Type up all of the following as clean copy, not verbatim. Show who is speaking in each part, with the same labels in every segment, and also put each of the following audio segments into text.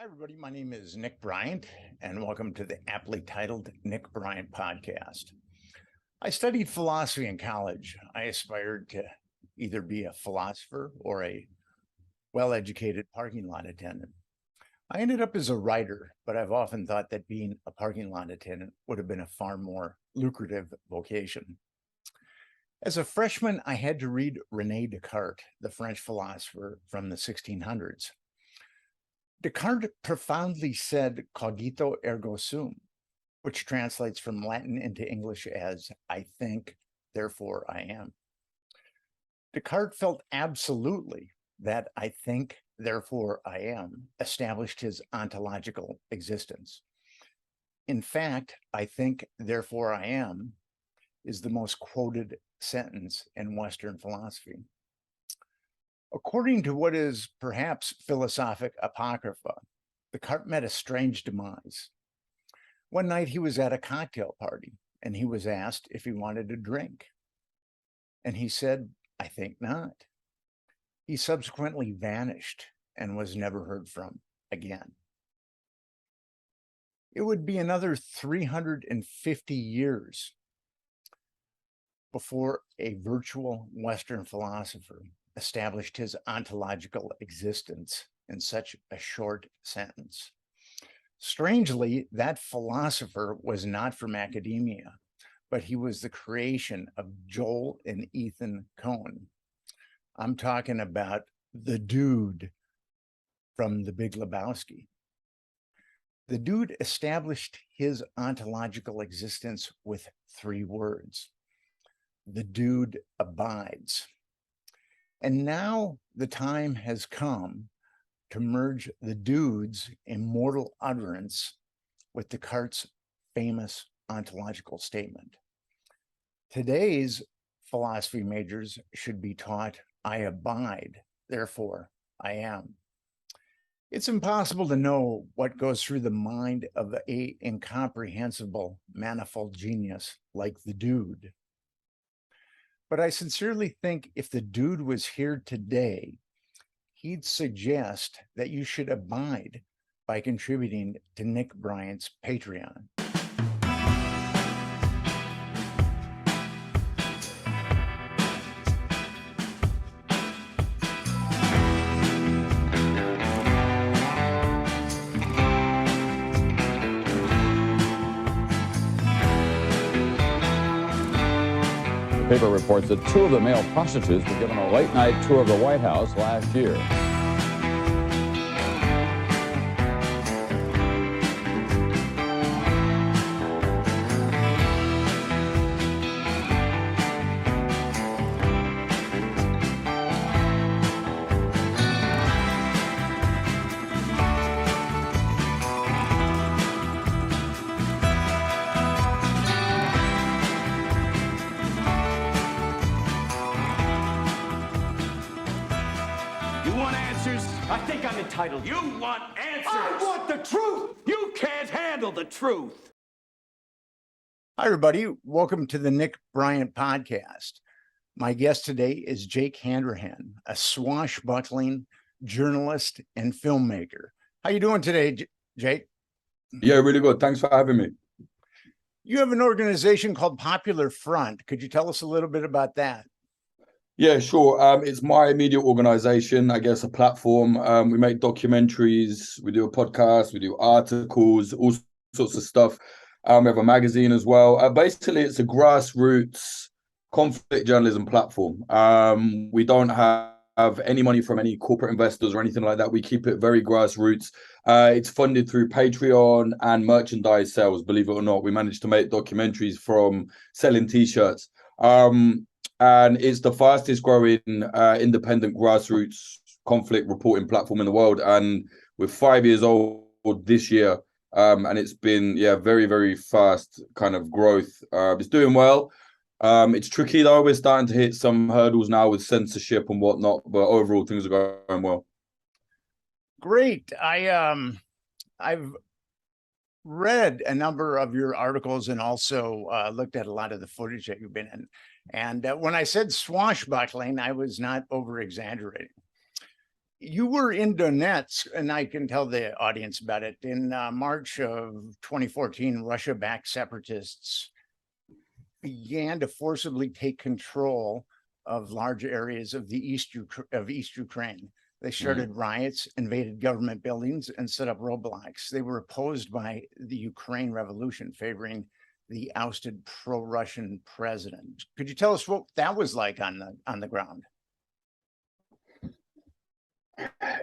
Speaker 1: Everybody. My name is Nick Bryant, and welcome to the aptly titled Nick Bryant podcast. I studied philosophy in college. I aspired to either be a philosopher or a well-educated parking lot attendant. I ended up as a writer, but I've often thought that being a parking lot attendant would have been a far more lucrative vocation. As a freshman, I had to read René Descartes, the French philosopher from the 1600s. Descartes profoundly said cogito ergo sum, which translates from Latin into English as I think, therefore I am. Descartes felt absolutely that I think, therefore I am established his ontological existence. In fact, I think, therefore I am is the most quoted sentence in Western philosophy. According to what is perhaps philosophic apocrypha, Descartes met a strange demise. One night he was at a cocktail party and he was asked if he wanted a drink. And he said, I think not. He subsequently vanished and was never heard from again. It would be another 350 years before a virtual Western philosopher established his ontological existence in such a short sentence. Strangely, that philosopher was not from academia, but he was the creation of Joel and Ethan Coen. I'm talking about the dude from The Big Lebowski. The dude established his ontological existence with 3 words. The dude abides. And now the time has come to merge the dude's immortal utterance with Descartes' famous ontological statement. Today's philosophy majors should be taught, I abide, therefore I am. It's impossible to know what goes through the mind of an incomprehensible, manifold genius like the dude. But I sincerely think if the dude was here today, he'd suggest that you should abide by contributing to Nick Bryant's Patreon.
Speaker 2: The paper reports that 2 of the male prostitutes were given a late-night tour of the White House last year.
Speaker 3: I think I'm entitled. You want answers.
Speaker 4: I want the truth.
Speaker 3: You can't handle the truth.
Speaker 1: Hi, everybody. Welcome to the Nick Bryant podcast. My guest today is Jake Hanrahan, a swashbuckling journalist and filmmaker. How you doing today, Jake?
Speaker 4: Yeah, really good. Thanks for having me.
Speaker 1: You have an organization called Popular Front. Could you tell us a little bit about that?
Speaker 4: Yeah, sure. It's my media organization, I guess, a platform. We make documentaries, we do a podcast, we do articles, all sorts of stuff. We have a magazine as well. Basically, it's a grassroots conflict journalism platform. We don't have any money from any corporate investors or anything like that. We keep it very grassroots. It's funded through Patreon and merchandise sales, believe it or not. We managed to make documentaries from selling T-shirts. And it's the fastest growing independent grassroots conflict reporting platform in the world. And we're 5 years old this year. And it's been, very, very fast kind of growth. It's doing well. It's tricky though. We're starting to hit some hurdles now with censorship and whatnot, but overall things are going well.
Speaker 1: Great. I've read a number of your articles and also looked at a lot of the footage that you've been in. And when I said swashbuckling, I was not over exaggerating. You were in Donetsk, and I can tell the audience about it. In March of 2014, Russia-backed separatists began to forcibly take control of large areas of the East Ukraine. They started riots, invaded government buildings, and set up roadblocks. They were opposed by the Ukraine Revolution, favoring the ousted pro-Russian president. Could you tell us what that was like on the ground?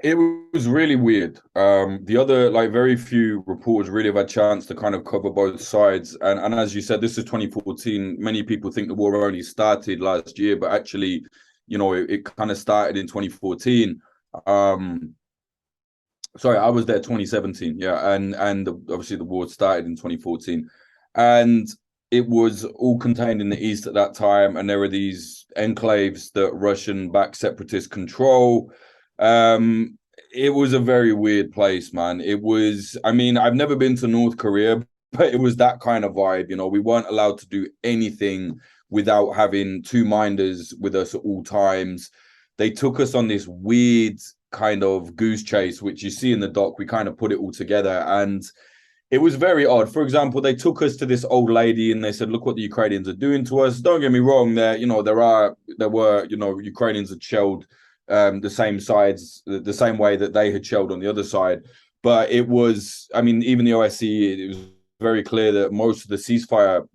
Speaker 4: It was really weird. The other, like, very few reporters really have had a chance to kind of cover both sides. And as you said, this is 2014. Many people think the war only started last year, but actually, you know, it kind of started in 2014. Sorry, I was there 2017. Yeah, and obviously the war started in 2014, and it was all contained in the east at that time. And there were these enclaves that Russian-backed separatists control. It was a very weird place, man. It was, I mean, I've never been to North Korea, but it was that kind of vibe. You know, we weren't allowed to do anything without having two minders with us at all times. They took us on this weird kind of goose chase, which you see in the doc. We kind of put it all together, and it was very odd. For example, they took us to this old lady and they said, look what the Ukrainians are doing to us. Don't get me wrong, there were, you know, Ukrainians had shelled the same sides, the same way that they had shelled on the other side. But it was, I mean, even the OSCE, it was very clear that most of the ceasefire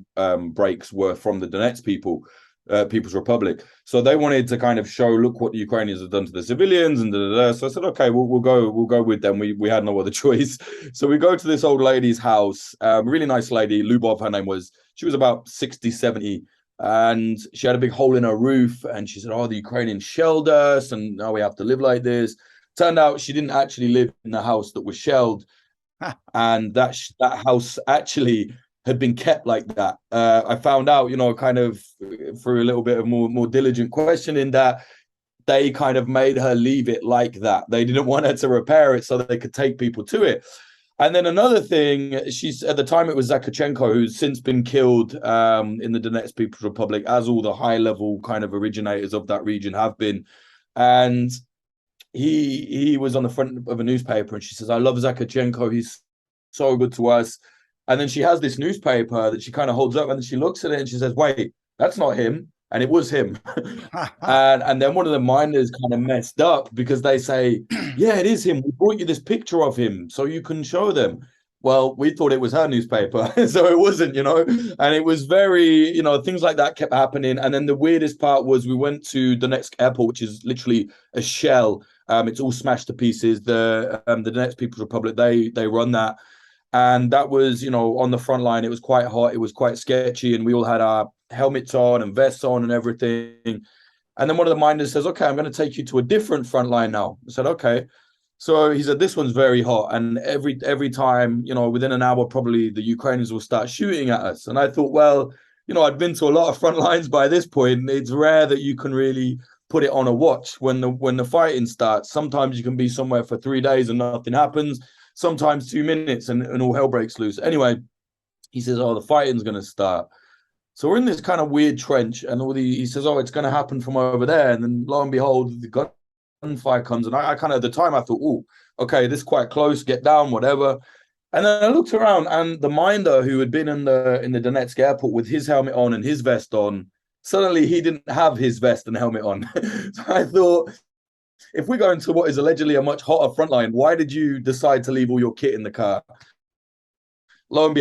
Speaker 4: breaks were from the Donetsk People's Republic. So they wanted to kind of show, look what the Ukrainians have done to the civilians, and so I said, okay, we'll go with them. We had no other choice. So we go to this old lady's house, really nice lady, Lubov, her name was. She was about 60, 70, and she had a big hole in her roof, and she said, oh, the Ukrainians shelled us, and now we have to live like this. Turned out she didn't actually live in the house that was shelled, and that house actually had been kept like that. I found out, you know, kind of through a little bit of more diligent questioning, that they kind of made her leave it like that. They didn't want her to repair it so that they could take people to it. And then another thing, she's, at the time it was Zakharchenko, who's since been killed in the Donetsk People's Republic, as all the high-level kind of originators of that region have been. And he was on the front of a newspaper, and she says, I love Zakharchenko, he's so good to us. And then she has this newspaper that she kind of holds up, and then she looks at it and she says, wait, that's not him. And it was him. and then one of the miners kind of messed up, because they say, yeah, it is him. We brought you this picture of him so you can show them. Well, we thought it was her newspaper, so it wasn't, you know. And it was very, you know, things like that kept happening. And then the weirdest part was we went to the Donetsk airport, which is literally a shell. It's all smashed to pieces. The Donetsk People's Republic, they run that. And that was, you know, on the front line. It was quite hot. It was quite sketchy. And we all had our helmets on and vests on and everything. And then one of the miners says, okay, I'm going to take you to a different front line now. I said, okay. So he said, this one's very hot. And every time, you know, within an hour, probably the Ukrainians will start shooting at us. And I thought, well, you know, I'd been to a lot of front lines by this point. It's rare that you can really put it on a watch when the fighting starts. Sometimes you can be somewhere for 3 days and nothing happens. Sometimes 2 minutes and all hell breaks loose. Anyway, he says, oh, the fighting's going to start. So we're in this kind of weird trench, and he says, oh, it's going to happen from over there. And then lo and behold, the gunfire comes. And I kind of, at the time, I thought, oh, okay, this is quite close, get down, whatever. And then I looked around, and the minder who had been in the Donetsk airport with his helmet on and his vest on, suddenly he didn't have his vest and helmet on. So I thought, if we're going to what is allegedly a much hotter front line, why did you decide to leave all your kit in the car? Lo and behold,